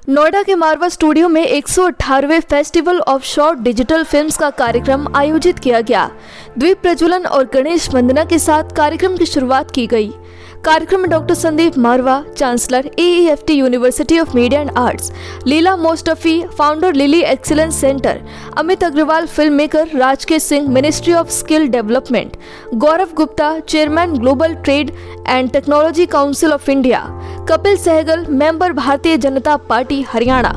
नोएडा के मारवा स्टूडियो में 118वें festival of short digital films का कार्यक्रम आयोजित किया गया। द्वीप प्रज्वलन और गणेश वंदना के साथ कार्यक्रम की शुरुआत की गई। कार्यक्रम में doctor Sandeep Marwah, chancellor AEFT university of media and arts, Leila Mostafi, founder Lily excellence centre, Amit Agarwal film maker, Rajkesh Singh ministry of skill development, Gaurav Gupta chairman global trade and technology council of India, Kapil Sehgal member Bharatiya Janata Party Haryana,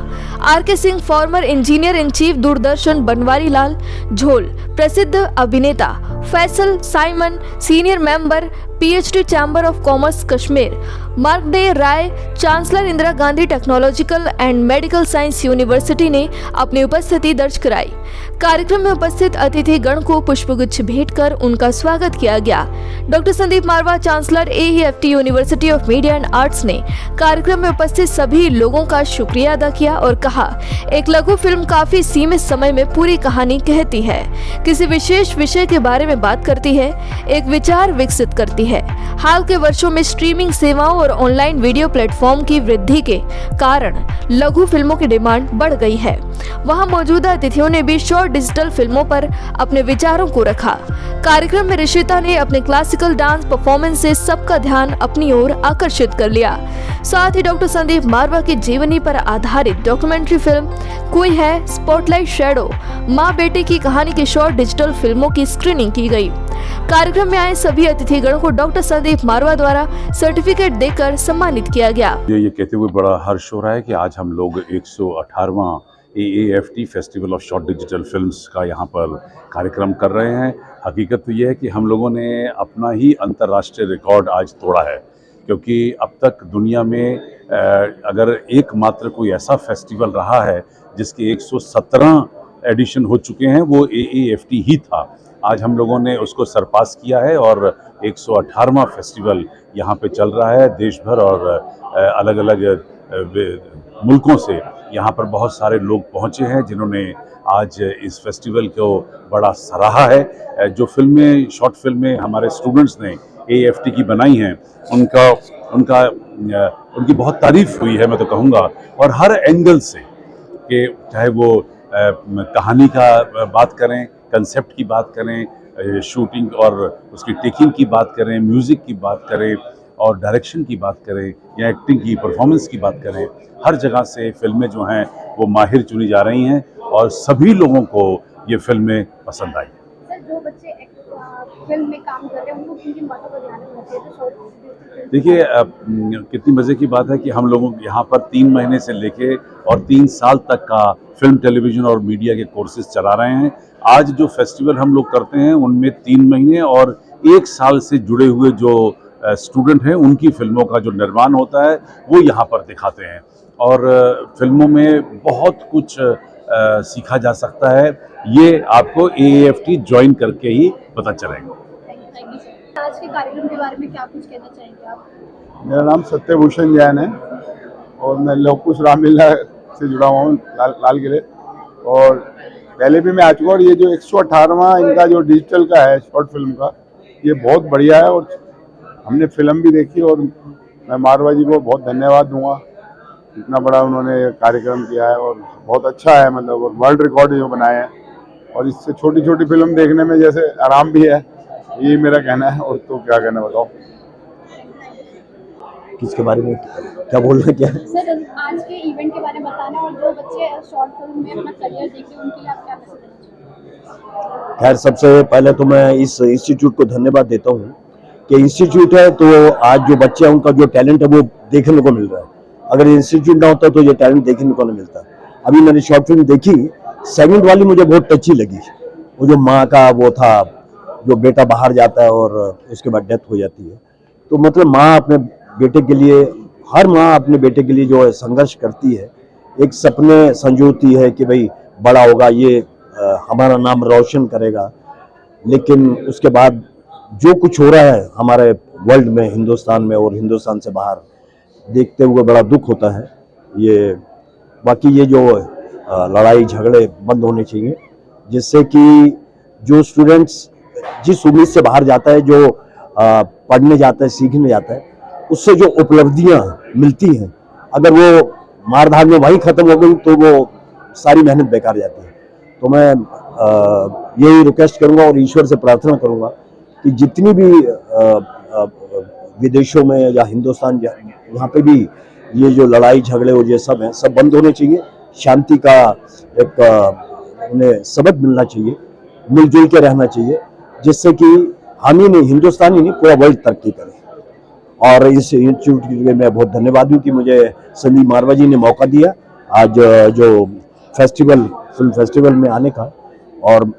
RK Singh former engineer in chief Doordarshan, Banwari Lal Jhol प्रसिद्ध अभिनेता, Faisal Simon senior member PhD chamber of commerce Kashmir, Markandey Rai chancellor Indira Gandhi technological and medical science university ने अपनी उपस्थिति दर्ज कराई। कार्यक्रम में उपस्थित अतिथि गण को पुष्पगुच्छ भेंट कर उनका स्वागत किया गया। Doctor Sandeep Marwah, chancellor AEFT university of media and arts ने कार्यक्रम में उपस्थित सभी लोगों का शुक्रिया अदा किया और कहा, एक लघु फिल्म काफी सीमित समय में पूरी कहानी कहती है, किसी विशेष विषय के बारे में बात करती है, एक विचार विकसित करती है। हाल के वर्षों में स्ट्रीमिंग सेवाओं और ऑनलाइन वीडियो प्लेटफॉर्म की वृद्धि के कारण लघु फिल्मों की डिमांड बढ़ गई है। वहां मौजूदा अतिथियों ने भी शॉर्ट डिजिटल फिल्मों पर अपने विचारों को रखा। कार्यक्रम में ऋषिता ने अपने क्लासिकल डांस परफॉर्मेंस से सबका ध्यान अपनी ओर आकर्षित कर लिया। साथ ही डॉक्टर संदीप मारवा की जीवनी पर आधारित डॉक्यूमेंट्री फिल्म कोई है स्पॉटलाइट शैडो, माँ बेटे की कहानी की शॉर्ट डिजिटल फिल्मों की स्क्रीनिंग की गई। कार्यक्रम में आए सभी अतिथिगण को डॉक्टर संदीप मारवा द्वारा सर्टिफिकेट देकर सम्मानित किया गया। ये कहते हुए बड़ा हर्ष हो रहा है कि आज हम लोग 118वां AEFT festival of short digital films का यहाँ पर कार्यक्रम कर रहे हैं। हकीकत तो ये है कि हम लोगों ने अपना ही अंतर्राष्ट्रीय रिकॉर्ड आज तोड़ा है, क्योंकि अब तक दुनिया में अगर एकमात्र कोई ऐसा फेस्टिवल रहा है जिसके 117 एडिशन हो चुके हैं वो AEFT ही था। आज हम लोगों ने उसको सरपास किया है और 118वां फेस्टिवल यहाँ पे चल रहा है। देश भर और अलग अलग मुल्कों से यहाँ पर बहुत सारे लोग पहुँचे हैं जिन्होंने आज इस फेस्टिवल को बड़ा सराहा है। जो फिल्में, शॉर्ट फिल्में हमारे स्टूडेंट्स ने AEFT की बनाई हैं उनकी बहुत तारीफ हुई है, मैं तो कहूँगा, और हर एंगल से, कि चाहे वो कहानी का बात करें, कंसेप्ट की बात करें, शूटिंग और उसकी टेकिंग की बात करें, म्यूज़िक की बात करें और डायरेक्शन की बात करें या एक्टिंग की परफॉर्मेंस की बात करें, हर जगह से फिल्में जो हैं वो माहिर चुनी जा रही हैं और सभी लोगों को ये फिल्में पसंद आई। सर, जो बच्चे फिल्म में काम कर रहे हैं उनको किन किन बातों का ध्यान रखना चाहिए? देखिए, कितनी मज़े की बात है कि हम लोगों यहाँ पर 3 महीने से लेके और 3 साल तक का फिल्म, टेलीविज़न और मीडिया के कोर्सेज चला रहे हैं। आज जो फेस्टिवल हम लोग करते हैं उनमें 3 महीने और 1 साल से जुड़े हुए जो स्टूडेंट हैं उनकी फिल्मों का जो निर्माण होता है वो यहाँ पर दिखाते हैं और फिल्मों में बहुत कुछ सीखा जा सकता है। ये आपको AEFT ज्वाइन करके ही पता चलेगा। आज के कार्यक्रम के बारे में क्या कुछ कहना चाहेंगे आप? मेरा नाम सत्यभूषण जैन है और मैं लोकुश रामलीला से जुड़ा हुआ हूँ, लाल किले, और पहले भी मैं आ चुका। और ये जो 118वां इनका जो डिजिटल का है शॉर्ट फिल्म का, ये बहुत बढ़िया है और हमने फिल्म भी देखी और मैं मारवा जी को बहुत धन्यवाद दूंगा, इतना बड़ा उन्होंने कार्यक्रम किया है और बहुत अच्छा है, मतलब वर्ल्ड रिकॉर्ड जो बनाए हैं। और इससे छोटी छोटी फिल्म देखने में जैसे आराम भी है, यही मेरा कहना है। और तो क्या कहना बताओ, किसके बारे में क्या बोलना, क्या है? सर, आज के इवेंट के बारे में बताना और जो बच्चे शॉर्ट फिल्म में अपना करियर देख रहे हैं उनके लिए आप क्या मैसेज देना चाहेंगे? खैर, सबसे पहले तो मैं इस इंस्टीट्यूट को धन्यवाद देता हूँ कि इंस्टीट्यूट है तो आज जो बच्चे हैं उनका जो टैलेंट है वो देखने को मिल रहा है। अगर इंस्टीट्यूट ना होता तो ये टैलेंट देखने को नहीं मिलता। अभी मैंने शॉर्ट फिल्म देखी, सेकंड वाली मुझे बहुत टची लगी। वो जो माँ का वो था, जो बेटा बाहर जाता है और उसके बाद डेथ हो जाती है, तो मतलब माँ अपने बेटे के लिए, हर माँ अपने बेटे के लिए जो है संघर्ष करती है, एक सपने संजोती है कि भाई बड़ा होगा, ये हमारा नाम रोशन करेगा। लेकिन उसके बाद जो कुछ हो रहा है हमारे वर्ल्ड में, हिंदुस्तान में और हिंदुस्तान से बाहर, देखते हुए बड़ा दुख होता है। ये बाकी ये जो लड़ाई झगड़े बंद होने चाहिए, जिससे कि जो स्टूडेंट्स जिस उम्मीद से बाहर जाता है, जो पढ़ने जाता है, सीखने जाता है, उससे जो उपलब्धियां मिलती हैं, अगर वो मारधाड़ में वही खत्म हो गई तो वो सारी मेहनत बेकार जाती है। तो मैं यही रिक्वेस्ट करूंगा और ईश्वर से प्रार्थना करूंगा कि जितनी भी विदेशों में या हिंदुस्तान यहाँ पे भी ये जो लड़ाई झगड़े और ये सब हैं, सब बंद होने चाहिए। शांति का एक उन्हें सबक मिलना चाहिए, मिलजुल के रहना चाहिए, जिससे कि हम ही नहीं, हिंदुस्तान ही नहीं, पूरा वर्ल्ड तरक्की करे। और इस इंस्टीट्यूट के लिए मैं बहुत धन्यवाद हूँ कि मुझे संदीप मारवा जी ने मौका दिया आज जो फिल्म फेस्टिवल में आने का। और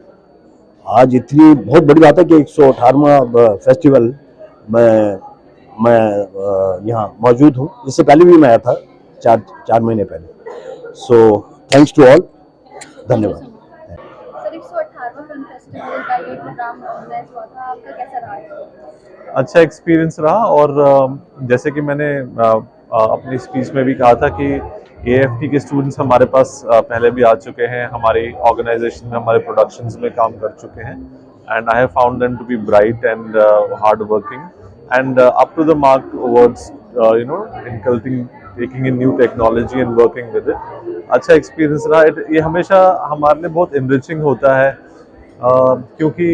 आज इतनी बहुत बड़ी बात है कि 118वां फेस्टिवल मैं यहाँ मौजूद हूँ। इससे पहले भी मैं आया था 4 महीने पहले। सो थैंक्स टू ऑल, धन्यवाद। सर 118वां फिल्म फेस्टिवल का ये प्रोग्राम ऑर्गेनाइज हुआ था, आपका कैसा रहा? अच्छा एक्सपीरियंस रहा। और जैसे कि मैंने अपनी स्पीच में भी कहा था कि AFT के स्टूडेंट्स हमारे पास पहले भी आ चुके हैं, हमारी ऑर्गेनाइजेशन में, हमारे प्रोडक्शंस में काम कर चुके हैं। And I have found them to be bright and hard working and up to the mark towards taking in new technology and working with it. अच्छा एक्सपीरियंस रहा। ये हमेशा हमारे लिए बहुत इनरिचिंग होता है क्योंकि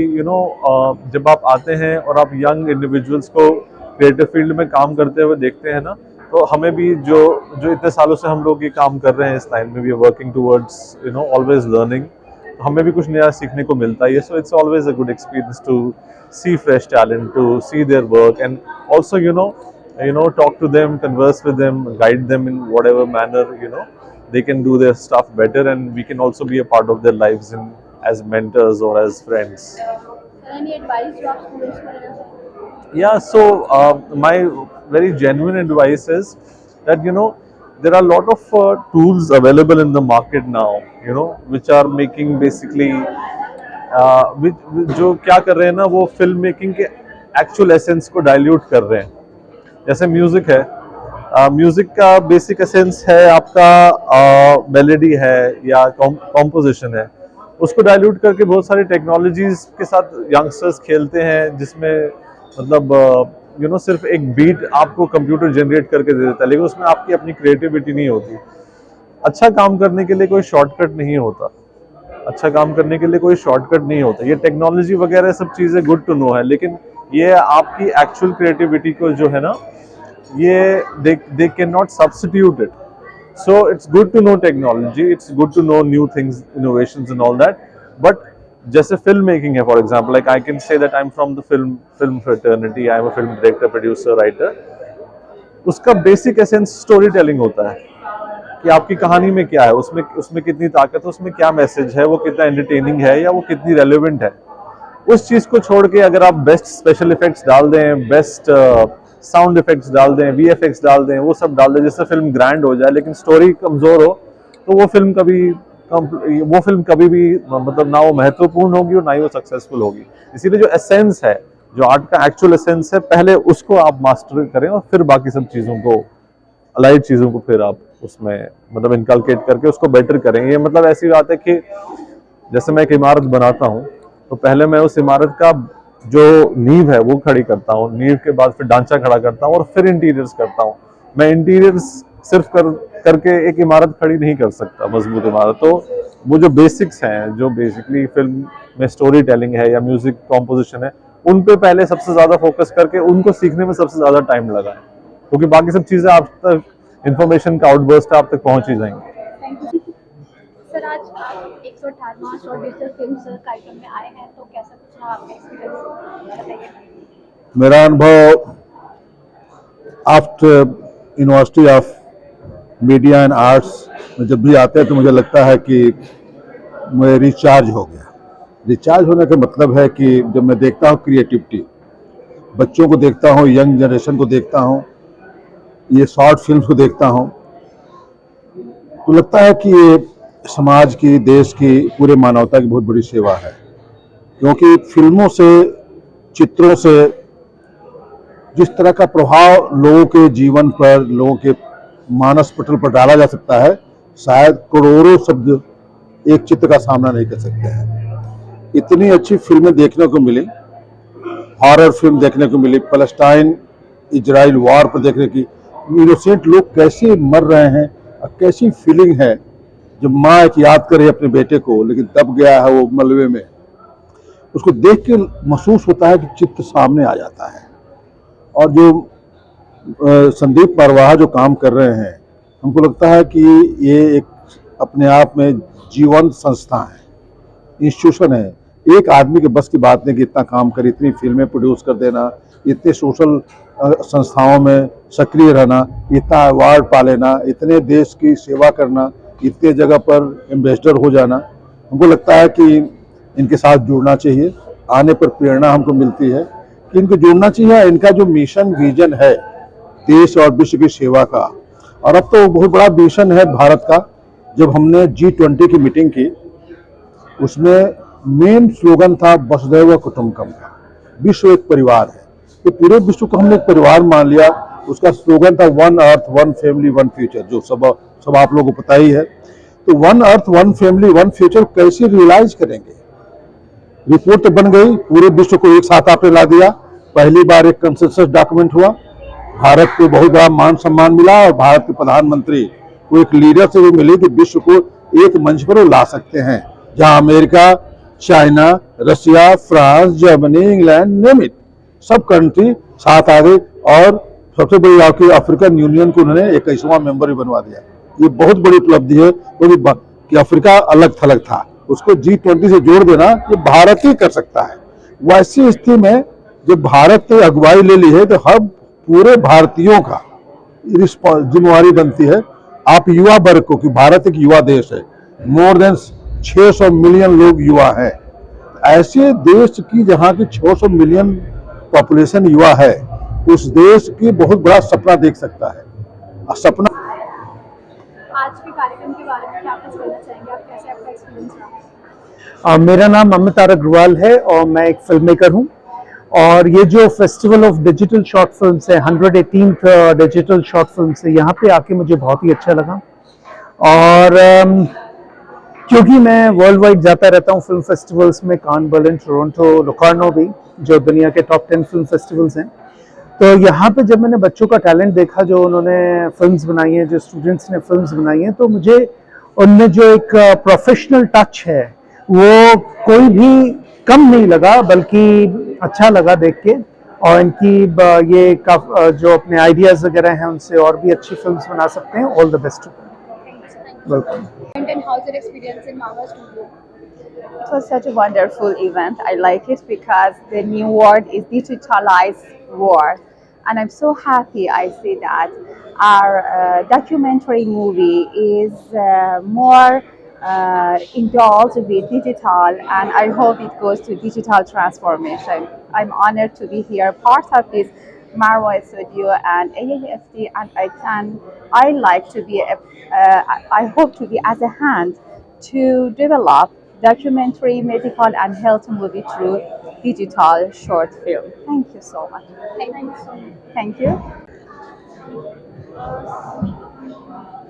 जब आप आते हैं और आप यंग इंडिविजुअल्स को क्रिएटिव फील्ड में काम करते हुए देखते हैं ना, तो हमें भी जो इतने सालों से हम लोग ये काम कर रहे हैं इस लाइन में, we are working towards always learning, तो हमें भी कुछ नया सीखने को मिलता है। So it's always a good experience to see fresh talent, to see their work and also talk to them, converse with them, guide them in whatever manner they can do their stuff better, and we can also be a part of their lives as mentors or as friends. Any advice जो आप students को देना चाहेंगे? Yeah, so my very genuine advice is that there are a lot of tools available in the market now, which are making basically जो क्या कर रहे हैं ना, वो फिल्म मेकिंग के एक्चुअल एसेंस को डाइल्यूट कर रहे हैं। जैसे म्यूजिक है, म्यूजिक का बेसिक एसेंस है आपका मेलोडी है या कॉम्पोजिशन है, उसको डाइल्यूट करके बहुत सारी टेक्नोलॉजीज के साथ यंगस्टर्स खेलते हैं, जिसमें मतलब सिर्फ एक बीट आपको कंप्यूटर जनरेट करके दे देता है, लेकिन उसमें आपकी अपनी क्रिएटिविटी नहीं होती। अच्छा काम करने के लिए कोई शॉर्टकट नहीं होता, अच्छा काम करने के लिए कोई शॉर्टकट नहीं होता। ये टेक्नोलॉजी वगैरह सब चीज़ें गुड टू नो है, लेकिन ये आपकी एक्चुअल क्रिएटिविटी को जो है ना, ये they can not substitute it. So it's good to know technology, it's good to know new things, innovations and all that, but जैसे फिल्म मेकिंग है, for example, like I can say that I am from the film fraternity, I am a film director, producer, writer. उसका basic essence story telling होता है कि आपकी कहानी में क्या है, उसमें कितनी ताकत है, उसमें क्या मैसेज है, वो कितना एंटरटेनिंग है या वो कितनी रेलेवेंट है। उस चीज़ को छोड़ के अगर आप बेस्ट स्पेशल इफेक्ट्स डाल दें, बेस्ट साउंड इफेक्ट्स डाल दें, VFX डाल दें, वो सब डाल दें जिससे फिल्म ग्रैंड हो जाए, लेकिन स्टोरी कमज़ोर हो, तो वो फिल्म कभी भी मतलब ना वो महत्वपूर्ण होगी और ना ही वो सक्सेसफुल होगी। इसीलिए जो एसेंस है, जो आर्ट का एक्चुअल एसेंस है, पहले उसको आप मास्टर करें और फिर बाकी सब चीज़ों को, अलाइड चीज़ों को फिर आप उसमें मतलब इनकलकेट करके उसको बेटर करें। ये मतलब ऐसी बात है कि जैसे मैं एक इमारत बनाता हूँ, तो पहले मैं उस इमारत का जो नींव है वो खड़ी करता हूँ, नींव के बाद फिर ढांचा खड़ा करता हूँ और फिर इंटीरियर्स करता हूँ। मैं इंटीरियर्स सिर्फ करके एक इमारत खड़ी नहीं कर सकता, मजबूत इमारत। तो वो जो बेसिक्स हैं, जो बेसिकली फिल्म में स्टोरी टेलिंग है या म्यूजिक कॉम्पोजिशन है, उन पे पहले सबसे ज़्यादा फोकस करके उनको सीखने में सबसे ज़्यादा टाइम लगा है, क्योंकि बाकी सब चीज़ें आप तक, इंफॉर्मेशन का आउटबर्स्ट आप तक पहुँच ही जाएंगे। सर आज आप 118वां शॉर्ट डिजिटल फिल्म कार्यक्रम में आए हैं, तो कैसा कुछ रहा आपका एक्सपीरियंस, बताइए। मेरा अनुभव after university of media and arts में जब भी आते हैं तो मुझे लगता है कि मैं रिचार्ज हो गया। रिचार्ज होने का मतलब है कि जब मैं देखता हूँ क्रिएटिविटी, बच्चों को देखता हूँ, यंग जनरेशन को देखता हूँ, ये शॉर्ट फिल्म्स को देखता हूँ, तो लगता है कि ये समाज की, देश की, पूरे मानवता की बहुत बड़ी सेवा है। क्योंकि फिल्मों से, चित्रों से जिस तरह का प्रभाव लोगों के जीवन पर, लोगों के मानस पटल पर डाला जा सकता है, शायद करोड़ों शब्द एक चित्र का सामना नहीं कर सकते हैं। इतनी अच्छी फिल्में देखने को मिली, हॉरर फिल्म देखने को मिली, पैलेस्टाइन इजराइल वॉर पर देखने की, इनोसेंट लोग कैसे मर रहे हैं, कैसी फीलिंग है जब माँ एक याद करे अपने बेटे को, लेकिन दब गया है वो मलबे में, उसको देख के महसूस होता है कि चित्र सामने आ जाता है। और जो संदीप मरवाहा जो काम कर रहे हैं, हमको लगता है कि ये एक अपने आप में जीवंत संस्था है, इंस्टीट्यूशन है। एक आदमी के बस की बात नहीं कि इतना काम करे, इतनी फिल्में प्रोड्यूस कर देना, इतने सोशल संस्थाओं में सक्रिय रहना, इतना अवार्ड पा लेना, इतने देश की सेवा करना, इतने जगह पर एम्बेसडर हो जाना। हमको लगता है कि इनके साथ जुड़ना चाहिए। आने पर प्रेरणा हमको मिलती है कि इनको जुड़ना चाहिए। इनका जो मिशन विजन है देश और विश्व की सेवा का, और अब तो बहुत बड़ा मिशन है भारत का। जब हमने G20 की मीटिंग की, उसमें मेन स्लोगन था वसुधैव कुटुंबकम का, विश्व एक परिवार है। तो पूरे विश्व को हमने एक परिवार मान लिया। उसका स्लोगन था one earth one family one future, जो सब आप लोगों को पता ही है। तो one earth one family one future कैसे रियलाइज करेंगे? रिपोर्ट तो बन गई, पूरे विश्व को एक साथ आपने ला दिया। पहली बार एक कंसेंसस डॉक्यूमेंट हुआ, भारत को बहुत बड़ा मान सम्मान मिला, और भारत के प्रधानमंत्री को एक लीडर से भी मिली कि विश्व को एक मंच पर वो ला सकते हैं, जहां America, China, Russia, France, Germany, England, name it, सब कंट्री साथ आ गई। और सबसे बड़ी बात कि अफ्रीकन यूनियन को उन्होंने 21वां मेंबर भी बनवा दिया। ये बहुत बड़ी उपलब्धि है, कि अफ्रीका अलग थलग था, उसको G20 से जोड़ देना ये भारत ही कर सकता है। वैसी स्थिति में जब भारत ने अगुवाई ले ली है, तो हर पूरे भारतीयों का जिम्मेवारी बनती है, आप युवा वर्ग को, कि भारत एक युवा देश है, मोर देन 600 मिलियन लोग युवा हैं। ऐसे देश की जहाँ की 600 मिलियन पॉपुलेशन युवा है, उस देश की बहुत बड़ा सपना देख सकता है। सपना आज के कार्यक्रम के बारे में क्या कुछ कहना चाहेंगे आप? कैसे आपका एक्सपीरियंस रहा? मेरा नाम अमित अग्रवाल है और मैं एक फिल्म मेकर हूँ। और ये जो festival of digital short films है, 118th डिजिटल शॉर्ट फिल्म्स है, यहाँ पे आके मुझे बहुत ही अच्छा लगा। और क्योंकि मैं वर्ल्ड वाइड जाता रहता हूँ फिल्म फेस्टिवल्स में, कान, बर्लिन, टोरंटो, लोकार्नो भी, जो दुनिया के टॉप 10 फिल्म फेस्टिवल्स हैं, तो यहाँ पे जब मैंने बच्चों का टैलेंट देखा, जो उन्होंने फिल्म्स बनाई हैं, जो स्टूडेंट्स ने फिल्म्स बनाई हैं, तो मुझे उनमें जो एक प्रोफेशनल टच है वो कोई भी कम नहीं लगा, बल्कि अच्छा लगा देख के। और इनकी ये जो अपने आइडियाज़ वगैरह हैं, उनसे और भी अच्छी फिल्म्स बना सकते हैं। All the best. Welcome. And how's your experience in Marva Studio? It was such a wonderful event. I like it because the new world is digitalized world, and I'm so happy I see that our documentary movie is more indulged with digital, and I hope it goes to digital transformation. I'm honored to be here, part of this Marwa Studio and AAFT, and I like to be I hope to be as a hand to develop documentary, medical and health movie through digital short film. Thank you so much. Thank you so much. Thank you.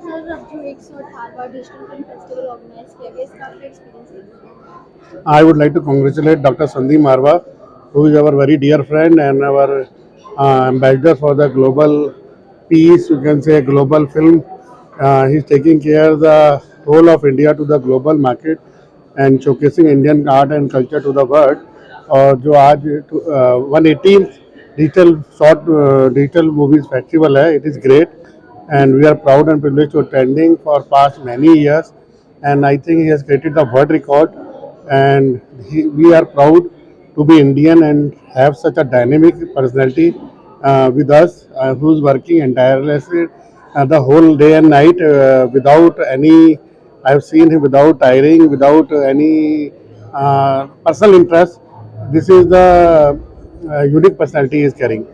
Sir, अब जो 118वां digital film festival organise किया गया, इसका आपका experience है? I would like to congratulate Dr. Sandeep Marwa, who is our very dear friend and our ambassador for the global peace, you can say global film. He's taking care of the whole of India to the global market and showcasing Indian art and culture to the world. और जो आज 118th digital movies festival है, it is great and we are proud and privileged to attending for past many years, and I think he has created the world record, and we are proud to be Indian and have such a dynamic personality with us, who's working entirely the whole day and night without any, I've seen him without tiring, without any personal interest. This is the unique personality he is carrying.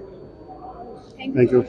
Thank you.